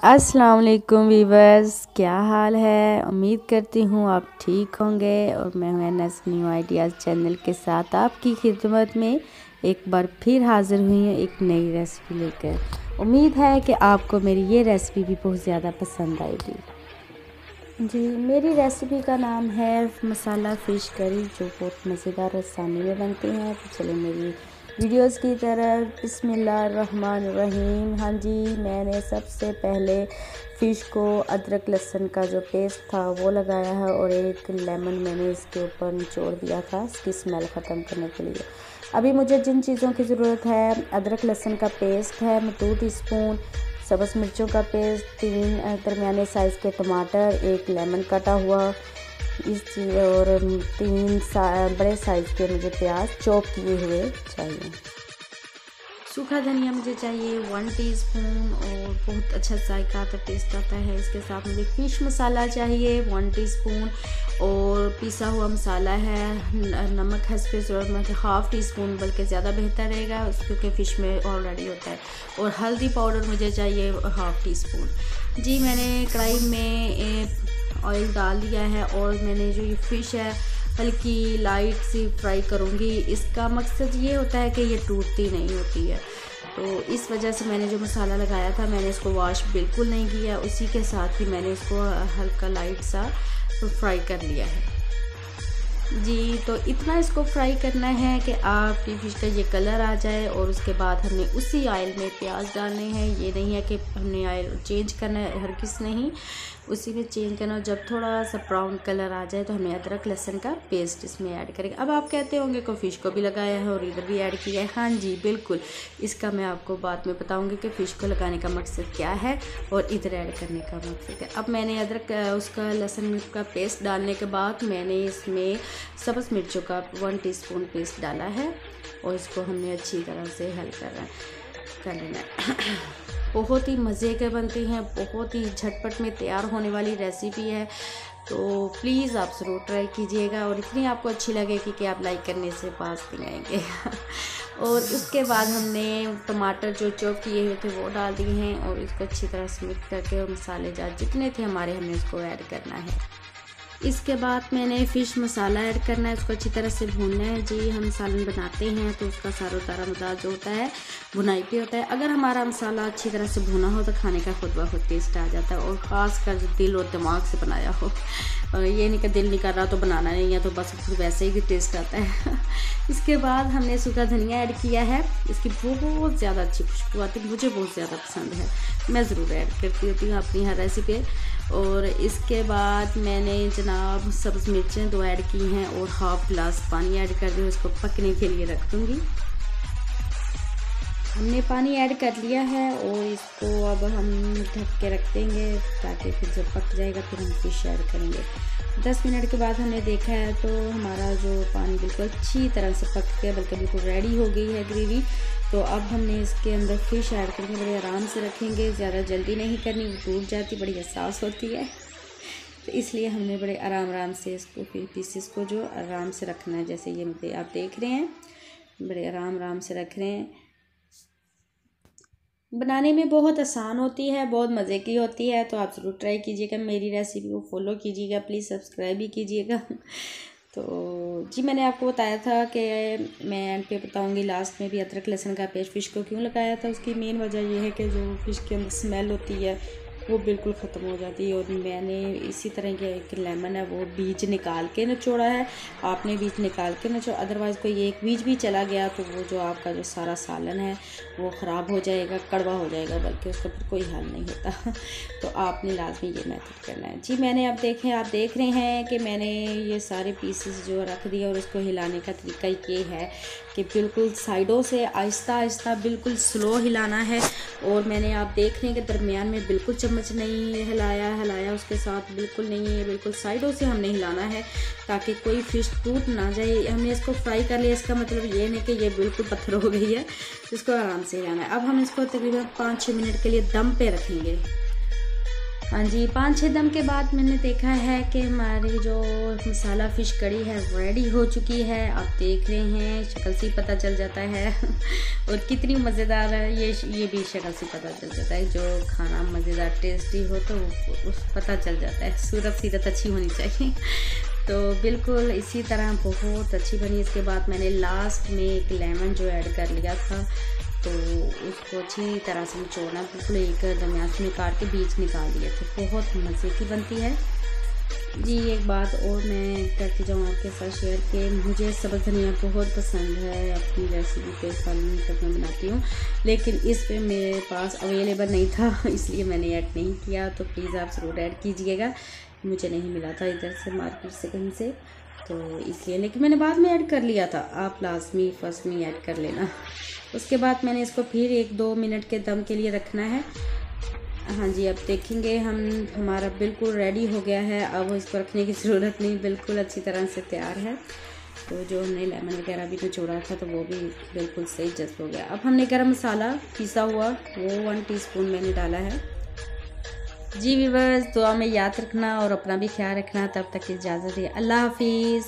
अस्सलाम वालेकुम वीवर्स, क्या हाल है। उम्मीद करती हूँ आप ठीक होंगे और मैं हूँ एनएस न्यू आइडियाज़ चैनल के साथ आपकी खिदमत में एक बार फिर हाज़िर हुई हूँ एक नई रेसिपी लेकर। उम्मीद है कि आपको मेरी ये रेसिपी भी बहुत ज़्यादा पसंद आएगी। जी, मेरी रेसिपी का नाम है मसाला फ़िश करी, जो बहुत मज़ेदार आसानी में बनती हैं। तो चलो मेरी वीडियोस की तरफ। बिस्मिल्लाहिर्रहमानिर्रहीम। हाँ जी, मैंने सबसे पहले फ़िश को अदरक लहसुन का जो पेस्ट था वो लगाया है और एक लेमन मैंने इसके ऊपर निचोड़ दिया था इसकी स्मेल ख़त्म करने के लिए। अभी मुझे जिन चीज़ों की ज़रूरत है, अदरक लहसुन का पेस्ट है 2 टीस्पून, सब्ज़ मिर्चों का पेस्ट, 3 दरमियाने साइज़ के टमाटर, 1 लेमन कटा हुआ इस चीज़ और 3 बड़े साइज़ के मुझे प्याज चॉप किए हुए चाहिए। सूखा धनिया मुझे चाहिए 1 टीस्पून और बहुत अच्छा जायका आता, टेस्ट आता है। इसके साथ मुझे फ़िश मसाला चाहिए 1 टीस्पून और पिसा हुआ मसाला है। नमक है इस पर ज़रूरत में 1/2 टीस्पून, बल्कि ज़्यादा बेहतर रहेगा क्योंकि फ़िश में ऑलरेडी होता है। और हल्दी पाउडर मुझे चाहिए 1/2 टीस्पून। जी, मैंने कढ़ाई में ऑयल डाल दिया है और मैंने जो ये फ़िश है हल्की लाइट सी फ्राई करूँगी। इसका मकसद ये होता है कि ये टूटती नहीं होती है, तो इस वजह से मैंने जो मसाला लगाया था मैंने इसको वॉश बिल्कुल नहीं किया, उसी के साथ ही मैंने इसको हल्का लाइट सा फ्राई कर लिया है। जी, तो इतना इसको फ्राई करना है कि आपकी फ़िश का ये कलर आ जाए और उसके बाद हमने उसी ऑयल में प्याज डालने हैं। ये नहीं है कि हमने ऑयल चेंज करना है, हर किस नहीं, उसी में चेंज करना। जब थोड़ा सा ब्राउन कलर आ जाए तो हमें अदरक लहसुन का पेस्ट इसमें ऐड करेंगे। अब आप कहते होंगे कि फ़िश को भी लगाया है और इधर भी ऐड किया है। हाँ जी, बिल्कुल, इसका मैं आपको बाद में बताऊंगी कि फ़िश को लगाने का मकसद क्या है और इधर ऐड करने का मकसद है। अब मैंने अदरक उसका लहसुन का पेस्ट डालने के बाद मैंने इसमें सब्ज़ मिर्चों का 1 टीस्पून पेस्ट डाला है और इसको हमने अच्छी तरह से हल्का कर लेना है। बहुत ही मज़े के बनती हैं, बहुत ही झटपट में तैयार होने वाली रेसिपी है, तो प्लीज़ आप ज़रूर ट्राई कीजिएगा और इतनी आपको अच्छी लगेगी कि आप लाइक करने से पास नहीं आएंगे। और उसके बाद हमने टमाटर जो चॉप किए हुए थे वो डाल दिए हैं और इसको अच्छी तरह से मिक्स करके और मसाले जार जितने थे हमारे हमने उसको ऐड करना है। इसके बाद मैंने फ़िश मसाला ऐड करना है, उसको अच्छी तरह से भूनना है। जी, हम सालन बनाते हैं तो उसका सारा तारा मज़ा जो होता है भुनाई पे होता है। अगर हमारा मसाला अच्छी तरह से भुना हो तो खाने का खुद ब खुद टेस्ट आ जाता है, और ख़ास कर जो दिल और दिमाग से बनाया हो। ये नहीं कि दिल नहीं कर रहा तो बनाना नहीं है, तो बस वैसे ही टेस्ट आता है। इसके बाद हमने सूखा धनिया ऐड किया है, इसकी बहुत ज़्यादा अच्छी खुशबू आती है, मुझे बहुत ज़्यादा पसंद है, मैं ज़रूर ऐड करती होती हूँ अपनी हर रेसिपी। और इसके बाद मैंने जनाब सब्ज़ मिर्चें 2 ऐड की हैं और 1/2 गिलास पानी ऐड कर दूँ, इसको पकने के लिए रख दूँगी। हमने पानी ऐड कर लिया है और इसको अब हम ढक के रख देंगे ताकि फिर जब पक जाएगा फिर हम फ़िश ऐड करेंगे। 10 मिनट के बाद हमने देखा है तो हमारा जो पानी बिल्कुल अच्छी तरह से पक गया, बल्कि बिल्कुल रेडी हो गई है ग्रेवी। तो अब हमने इसके अंदर फ़िश ऐड करके बड़े आराम से रखेंगे, ज़्यादा जल्दी नहीं करनी, वो टूट जाती, बड़ी हसास होती है, तो इसलिए हमने बड़े आराम से इसको फिर पीसेस को जो आराम से रखना है। जैसे ये आप देख रहे हैं, बड़े आराम से रख रहे हैं। बनाने में बहुत आसान होती है, बहुत मज़े की होती है, तो आप ज़रूर ट्राई कीजिएगा, मेरी रेसिपी को फॉलो कीजिएगा, प्लीज़ सब्सक्राइब भी कीजिएगा। तो जी, मैंने आपको बताया था कि मैं एंड पे बताऊंगी लास्ट में भी अदरक लहसुन का पेस्ट फ़िश को क्यों लगाया था। उसकी मेन वजह यह है कि जो फ़िश के अंदर स्मेल होती है वो बिल्कुल ख़त्म हो जाती है। और मैंने इसी तरह के एक लेमन है वो बीज निकाल के निचोड़ा है, आपने बीज निकाल के निचोड़ा, अदरवाइज़ कोई एक बीज भी चला गया तो वो जो आपका जो सारा सालन है वो ख़राब हो जाएगा, कड़वा हो जाएगा, बल्कि उसका फिर कोई हल नहीं होता। तो आपने लाजमी ये मेथड करना है। जी, मैंने अब आप देख रहे हैं कि मैंने ये सारे पीसेस जो रख दिए और इसको हिलाने का तरीका ये है कि बिल्कुल साइडों से आहिस्ता बिल्कुल स्लो हिलाना है। और मैंने आप देख रहे हैं कि दरमियान में बिल्कुल चम्मच नहीं हिलाया उसके साथ बिल्कुल नहीं है, बिल्कुल साइडों से हमने हिलाना है ताकि कोई फ़िश टूट ना जाए। हमने इसको फ्राई कर लिया, इसका मतलब ये नहीं कि ये बिल्कुल पत्थर हो गई है, इसको आराम से हिलाना है। अब हम इसको तकरीबन 5-6 मिनट के लिए दम पे रखेंगे। हाँ जी, 5-6 दम के बाद मैंने देखा है कि हमारी जो मसाला फ़िश कड़ी है रेडी हो चुकी है। आप देख रहे हैं, शक्ल से ही पता चल जाता है और कितनी मज़ेदार है ये भी शक्ल से पता चल जाता है। जो खाना मज़ेदार टेस्टी हो तो उस पता चल जाता है। सूरत सीरत अच्छी होनी चाहिए। तो बिल्कुल इसी तरह बहुत अच्छी बनी। इसके बाद मैंने लास्ट में एक लेमन जो ऐड कर लिया था, तो उसको अच्छी तरह से निचोड़ना, बिल्कुल एक दरमियान में काट के बीज निकाल दिए थे। बहुत मज़े की बनती है जी। एक बात और मैं करती जाऊँ आपके साथ शेयर कि मुझे सब्ज़ धनिया बहुत पसंद है। अपनी रेसिपी पे सालन तक मैं बनाती हूँ, लेकिन इस पे मेरे पास अवेलेबल नहीं था, इसलिए मैंने ऐड नहीं किया। तो प्लीज़ आप ज़रूर ऐड कीजिएगा। मुझे नहीं मिला था इधर से मार्केट से कहीं से, तो इसलिए, लेकिन मैंने बाद में ऐड कर लिया था। आप लाजमी फर्स्ट में ऐड कर लेना। उसके बाद मैंने इसको फिर 1-2 मिनट के दम के लिए रखना है। हाँ जी, अब देखेंगे हमारा बिल्कुल रेडी हो गया है। अब इसको रखने की ज़रूरत नहीं, बिल्कुल अच्छी तरह से तैयार है। तो जो हमने लेमन वगैरह भी निचोड़ा था तो वो भी बिल्कुल सही जज्ब हो गया। अब हमने गरम मसाला पिसा हुआ वो 1 टीस्पून मैंने डाला है। जी व्यूअर्स, दुआ में याद रखना और अपना भी ख्याल रखना। तब तक इजाज़त है, अल्लाह हाफिज़।